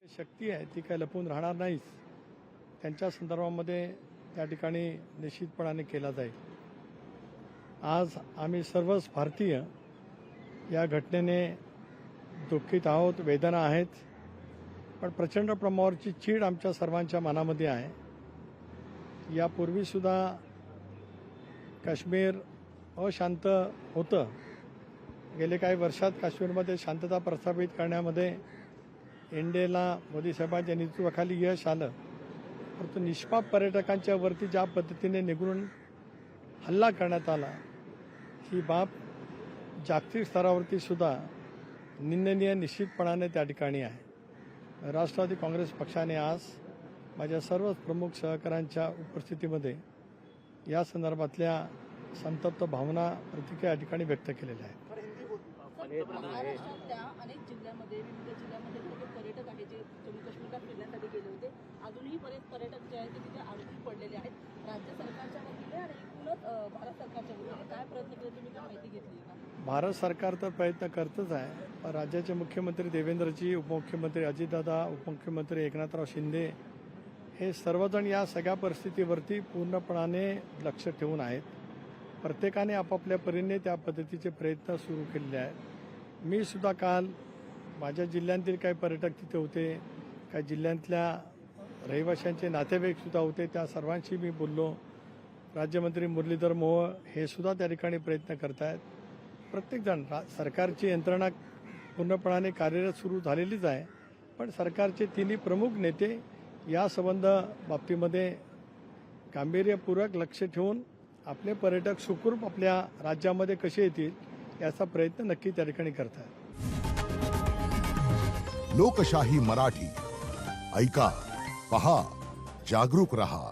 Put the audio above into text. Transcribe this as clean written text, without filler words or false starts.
शक्ती आहे ती काय लपून राहणार नाहीच. त्यांच्या संदर्भामध्ये त्या ठिकाणी निश्चितपणाने केला जाईल. आज आम्ही सर्वच भारतीय या घटनेने दुःखित आहोत, वेदना आहेत, पण प्रचंड प्रमाणावरची चीड आमच्या सर्वांच्या मनामध्ये आहे. यापूर्वीसुद्धा काश्मीर अशांत होतं. गेले काही वर्षात काश्मीरमध्ये शांतता प्रस्थापित करण्यामध्ये एनडीएला मोदी साहेबांच्या नेतृत्वाखाली यश आलं, परंतु निष्पाप पर्यटकांच्या वरती ज्या पद्धतीने निघून हल्ला करण्यात आला ही बाब जागतिक स्तरावरती सुद्धा निंदनीय निश्चितपणाने त्या ठिकाणी आहे. राष्ट्रवादी काँग्रेस पक्षाने आज माझ्या सर्व प्रमुख सहकाऱ्यांच्या उपस्थितीमध्ये या संदर्भातल्या संतप्त भावना प्रतिक्रिया या ठिकाणी व्यक्त केलेल्या आहेत. महाराष्ट्रातल्या अनेक जिल्ह्यामध्ये विविध जिल्ह्यामध्ये पर्यटक आहेत जे जम्मू काश्मीरला फिरण्यासाठी गेले होते. अजूनही बरेच पर्यटक जे आहेत ते तिथे अडकून पडलेले आहेत. राज्य सरकारच्या वतीने आणि एकूणच भारत सरकारच्या वतीने काय प्रयत्न केले तुम्ही काय माहिती घेतली का? भारत सरकार तर प्रयत्न करतच आहे, पण राज्याचे मुख्यमंत्री देवेंद्रजी, उपमुख्यमंत्री अजितदादा, उपमुख्यमंत्री एकनाथराव शिंदे हे सर्वजण या सगळ्या परिस्थितीवरती पूर्णपणाने लक्ष ठेवून आहेत. प्रत्येकाने आपापल्या परीने त्या पद्धतीचे प्रयत्न सुरू केलेले आहेत. मी सुद्धा काल माझ्या जिल्ह्यातील काही पर्यटक तिथे होते, काही जिल्ह्यातल्या रहिवाशांचे नातेवाईकसुद्धा होते, त्या सर्वांशी मी बोललो. राज्यमंत्री मुरलीधर मोहोळ हे सुद्धा त्या ठिकाणी प्रयत्न करत आहेत. प्रत्येकजण सरकारची यंत्रणा पूर्णपणाने कार्यरत सुरू झालेलीच आहे, पण सरकारचे तिन्ही प्रमुख नेते या संबंध बाबतीमध्ये गांभीर्यपूर्वक लक्ष ठेवून आपले पर्यटक सुखरूप आपल्या राज्यामध्ये कसे येतील याचा प्रयत्न नक्की त्या ठिकाणी करतात. लोकशाही मराठी ऐका, पहा, जागरूक रहा.